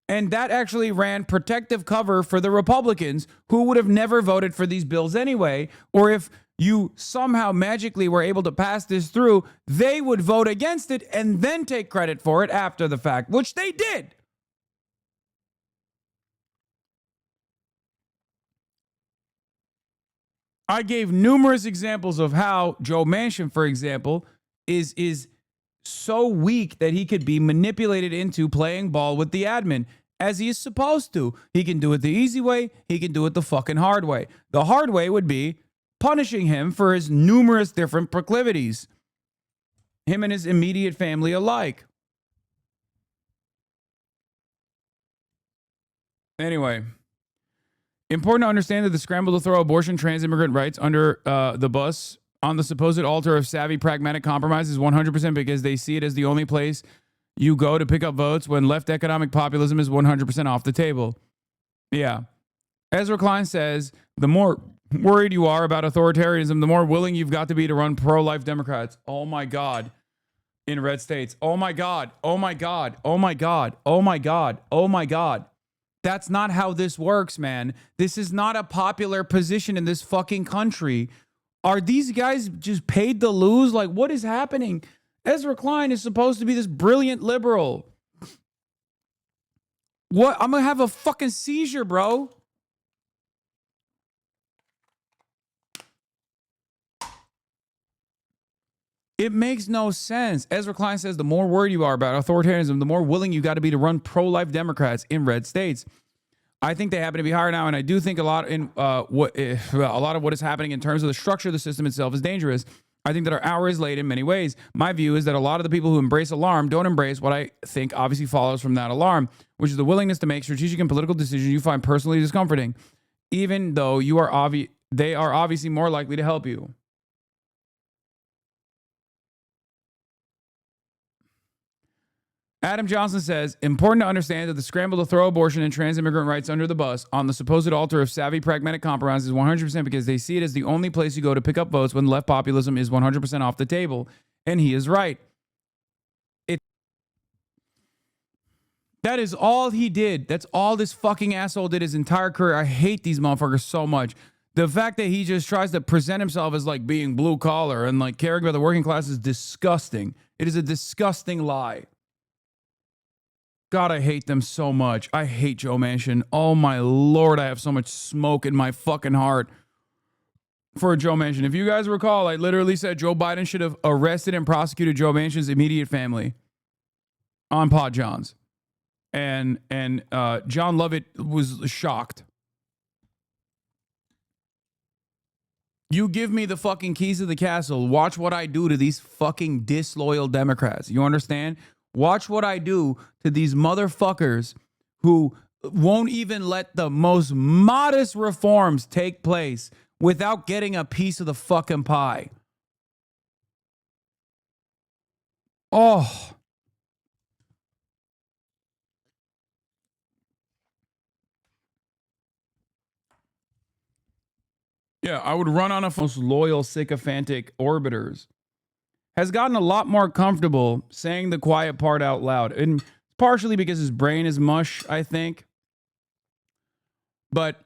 and that actually ran protective cover for the Republicans who would have never voted for these bills anyway, or if you somehow magically were able to pass this through, they would vote against it and then take credit for it after the fact, which they did. I gave numerous examples of how Joe Manchin, for example, is so weak that he could be manipulated into playing ball with the admin, as he is supposed to. He can do it the easy way. He can do it the fucking hard way. The hard way would be punishing him for his numerous different proclivities, him and his immediate family alike. Anyway, important to understand that the scramble to throw abortion, trans immigrant rights under the bus on the supposed altar of savvy, pragmatic compromise is 100% because they see it as the only place you go to pick up votes when left economic populism is 100% off the table. Yeah. Ezra Klein says, the more worried you are about authoritarianism, the more willing you've got to be to run pro-life Democrats. Oh my God. In red states. Oh my God. Oh my God. Oh my God. Oh my God. Oh my God. That's not how this works, man. This is not a popular position in this fucking country. Are these guys just paid to lose? Like, what is happening? Ezra Klein is supposed to be this brilliant liberal. What? I'm going to have a fucking seizure, bro. It makes no sense. Ezra Klein says the more worried you are about authoritarianism, the more willing you got to be to run pro-life Democrats in red states. I think they happen to be higher now, and I do think a lot of what is happening in terms of the structure of the system itself is dangerous. I think that our hour is late in many ways. My view is that a lot of the people who embrace alarm don't embrace what I think obviously follows from that alarm, which is the willingness to make strategic and political decisions you find personally discomforting, even though they are obviously more likely to help you. Adam Johnson says, important to understand that the scramble to throw abortion and trans immigrant rights under the bus on the supposed altar of savvy, pragmatic compromise is 100% because they see it as the only place you go to pick up votes when left populism is 100% off the table. And he is right. That is all he did. That's all this fucking asshole did his entire career. I hate these motherfuckers so much. The fact that he just tries to present himself as like being blue collar and like caring about the working class is disgusting. It is a disgusting lie. God, I hate them so much. I hate Joe Manchin. Oh my Lord, I have so much smoke in my fucking heart for Joe Manchin. If you guys recall, I literally said Joe Biden should have arrested and prosecuted Joe Manchin's immediate family on Pod John's. And John Lovett was shocked. You give me the fucking keys to the castle. Watch what I do to these fucking disloyal Democrats. You understand? Watch what I do to these motherfuckers who won't even let the most modest reforms take place without getting a piece of the fucking pie. Oh. Yeah, I would run on a most loyal, sycophantic orbiters. Has gotten a lot more comfortable saying the quiet part out loud. And partially because his brain is mush, I think. But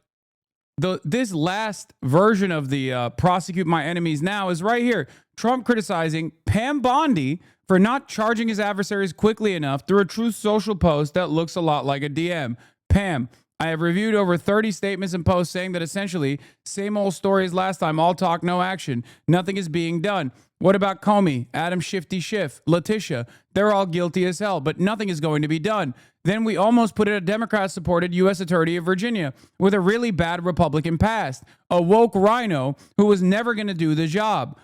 this last version of the prosecute my enemies now is right here. Trump criticizing Pam Bondi for not charging his adversaries quickly enough through a Truth Social post that looks a lot like a DM. Pam, I have reviewed over 30 statements and posts saying that essentially, same old story as last time, all talk, no action. Nothing is being done. What about Comey, Adam Shifty Schiff, Letitia? They're all guilty as hell, but nothing is going to be done. Then we almost put in a Democrat-supported U.S. Attorney of Virginia with a really bad Republican past, a woke rhino who was never going to do the job.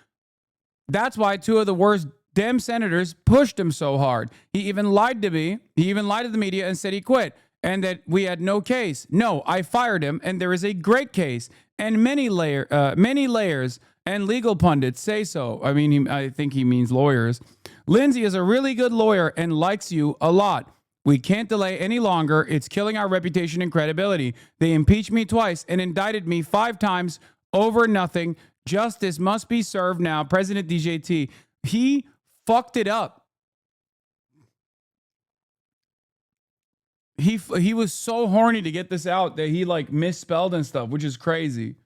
That's why two of the worst Dem senators pushed him so hard. He even lied to me. He even lied to the media and said he quit and that we had no case. No, I fired him, and there is a great case and many layers. And legal pundits say so. I mean, I think he means lawyers. Lindsay is a really good lawyer and likes you a lot. We can't delay any longer. It's killing our reputation and credibility. They impeached me twice and indicted me 5 times over nothing. Justice must be served now. President DJT, he fucked it up. He was so horny to get this out that he like misspelled and stuff, which is crazy.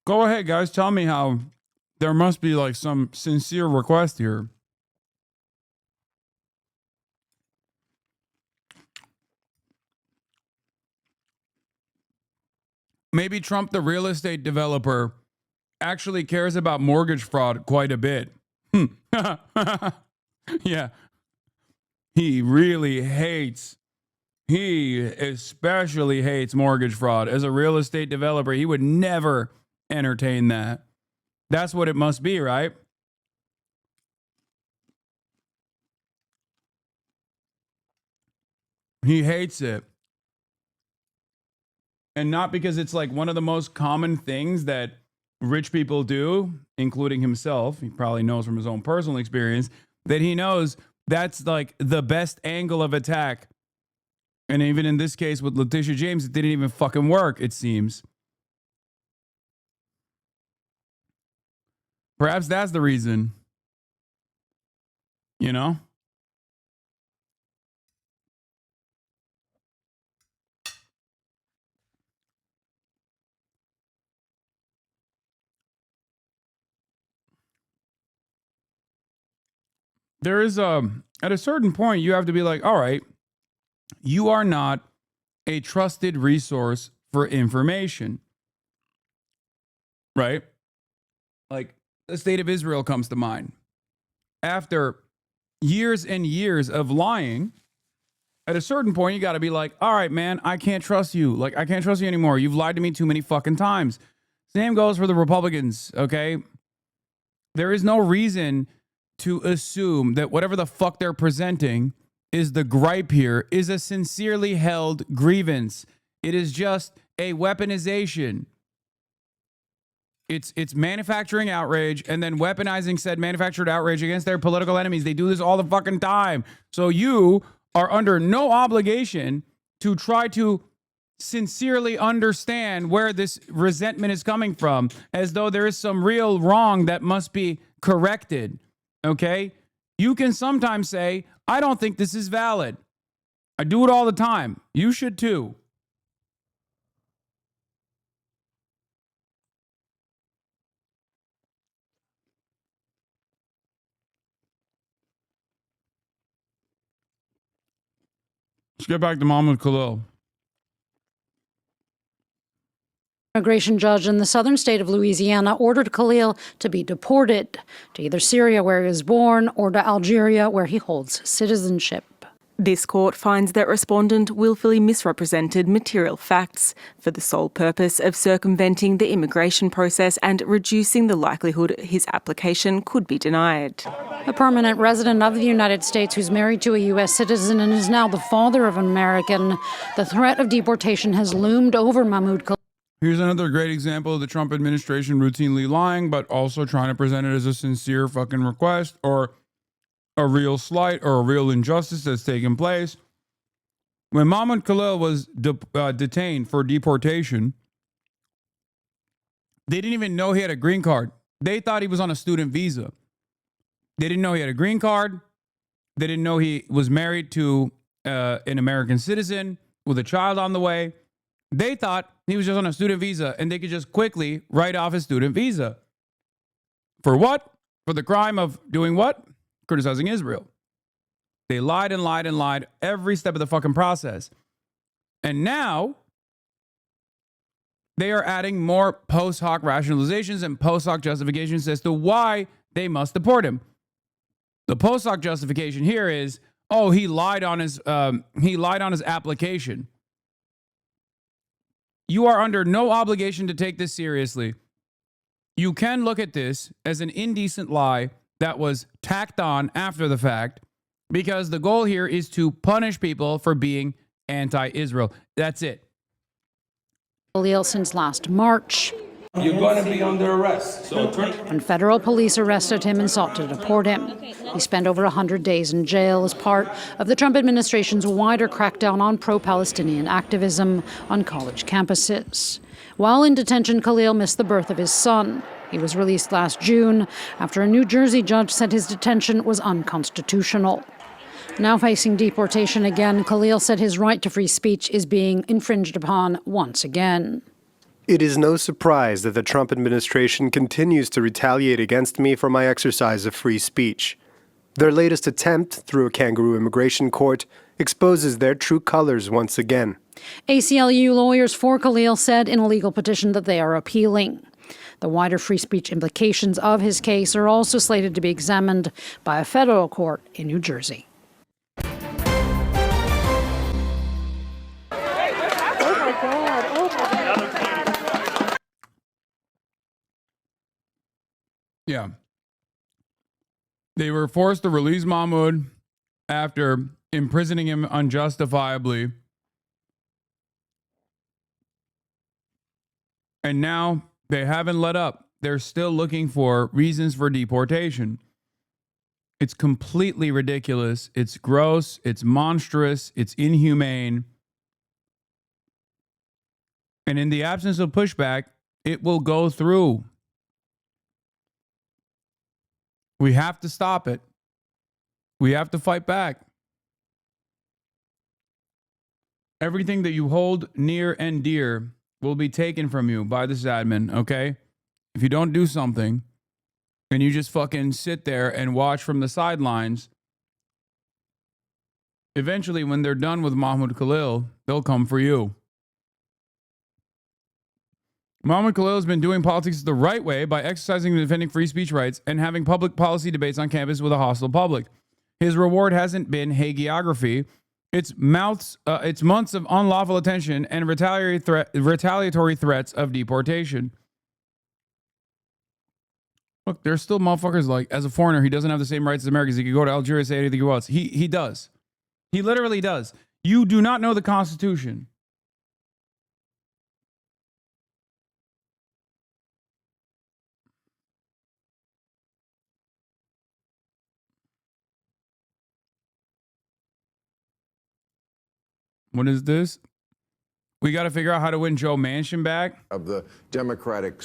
Go ahead, guys. Tell me how there must be like some sincere request here. Maybe Trump, the real estate developer, actually cares about mortgage fraud quite a bit. Yeah. He really hates, he especially hates mortgage fraud. As a real estate developer, he would never entertain that. That's what it must be, right? He hates it. And not because it's like one of the most common things that rich people do, including himself. He probably knows from his own personal experience that he knows that's like the best angle of attack. And even in this case with Letitia James, it didn't even fucking work, it seems. Perhaps that's the reason. You know? There is at a certain point, you have to be like, all right, you are not a trusted resource for information. Right? Like the state of Israel comes to mind. After years and years of lying, at a certain point, you got to be like, all right, man, I can't trust you. Like, I can't trust you anymore. You've lied to me too many fucking times. Same goes for the Republicans, okay? There is no reason to assume that whatever the fuck they're presenting is the gripe here, is a sincerely held grievance. It is just a weaponization. It's manufacturing outrage and then weaponizing said manufactured outrage against their political enemies. They do this all the fucking time. So you are under no obligation to try to sincerely understand where this resentment is coming from, as though there is some real wrong that must be corrected. Okay? You can sometimes say, I don't think this is valid. I do it all the time. You should too. Let's get back to Mahmoud Khalil. Immigration judge in the southern state of Louisiana ordered Khalil to be deported to either Syria, where he was born, or to Algeria, where he holds citizenship. This court finds that respondent willfully misrepresented material facts for the sole purpose of circumventing the immigration process and reducing the likelihood his application could be denied. A permanent resident of the United States who's married to a U.S. citizen and is now the father of an American. The threat of deportation has loomed over Mahmoud Khalil. Here's another great example of the Trump administration routinely lying, but also trying to present it as a sincere fucking request or a real slight or a real injustice that's taken place. When Mahmoud Khalil was detained for deportation, they didn't even know he had a green card. They thought he was on a student visa. They didn't know he had a green card. They didn't know he was married to an American citizen with a child on the way. They thought he was just on a student visa and they could just quickly write off his student visa. For what? For the crime of doing what? Criticizing Israel. They lied and lied and lied every step of the fucking process. And now they are adding more post hoc rationalizations and post hoc justifications as to why they must deport him. The post hoc justification here is, oh, he lied on his application. You are under no obligation to take this seriously. You can look at this as an indecent lie that was tacked on after the fact, because the goal here is to punish people for being anti-Israel. That's it. Khalil since last March. You're going to be under arrest. So When federal police arrested him and sought to deport him, he spent over 100 days in jail as part of the Trump administration's wider crackdown on pro-Palestinian activism on college campuses. While in detention, Khalil missed the birth of his son. He was released last June after a New Jersey judge said his detention was unconstitutional. Now facing deportation again, Khalil said his right to free speech is being infringed upon once again. It is no surprise that the Trump administration continues to retaliate against me for my exercise of free speech. Their latest attempt, through a kangaroo immigration court, exposes their true colors once again. ACLU lawyers for Khalil said in a legal petition that they are appealing. The wider free speech implications of his case are also slated to be examined by a federal court in New Jersey. Yeah. They were forced to release Mahmoud after imprisoning him unjustifiably. And now they haven't let up. They're still looking for reasons for deportation. It's completely ridiculous. It's gross. It's monstrous. It's inhumane. And in the absence of pushback, it will go through. We have to stop it. We have to fight back. Everything that you hold near and dear will be taken from you by this admin, okay? If you don't do something and you just fucking sit there and watch from the sidelines, eventually when they're done with Mahmoud Khalil, they'll come for you. Mahmoud Khalil has been doing politics the right way by exercising and defending free speech rights and having public policy debates on campus with a hostile public. His reward hasn't been hagiography. It's months of unlawful attention and retaliatory threats of deportation. Look, there's still motherfuckers like, as a foreigner, he doesn't have the same rights as Americans. He could go to Algeria, say anything he wants. He does. He literally does. You do not know the Constitution. What is this? We got to figure out how to win Joe Manchin back. Of the Democratic.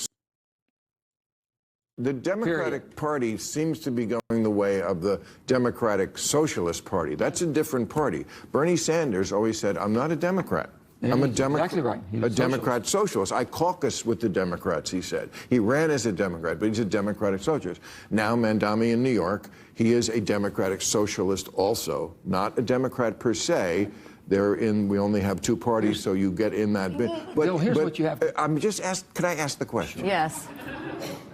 The Democratic Party seems to be going the way of the Democratic Socialist Party. That's a different party. Bernie Sanders always said, I'm not a Democrat. I'm a Democrat. Exactly right. He's a Democrat socialist. I caucus with the Democrats, he said. He ran as a Democrat, but he's a Democratic socialist. Now, Mandami in New York, he is a Democratic socialist also, not a Democrat per se. We only have two parties, so you get in that bit. But Bill, here's what you have. I'm just asked, could I ask the question? Yes.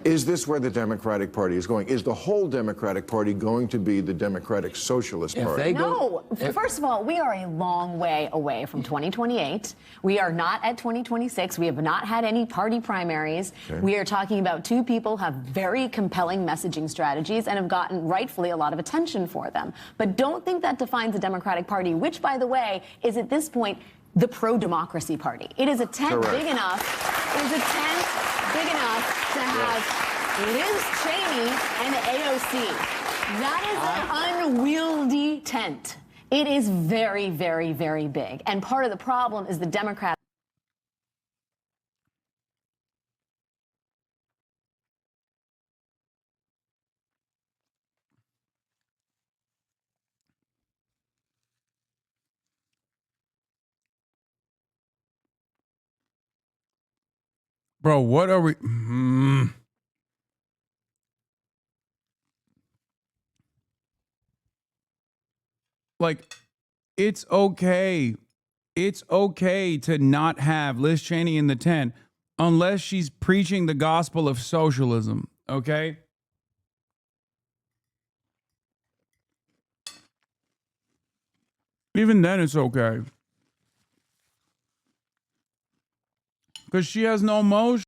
Is this where the Democratic Party is going? Is the whole Democratic Party going to be the Democratic Socialist Party? No. First of all, we are a long way away from 2028. We are not at 2026. We have not had any party primaries. Okay. We are talking about two people who have very compelling messaging strategies and have gotten rightfully a lot of attention for them. But don't think that defines the Democratic Party, which, by the way, is at this point the pro-democracy party. It is a tent big enough. It is a tent big enough to have Liz Cheney and AOC. That is an unwieldy tent. It is very, very, very big. And part of the problem is the Democrats. Bro, what are we... Like, it's okay. It's okay to not have Liz Cheney in the tent unless she's preaching the gospel of socialism, okay? Even then, it's okay. Because she has no motion.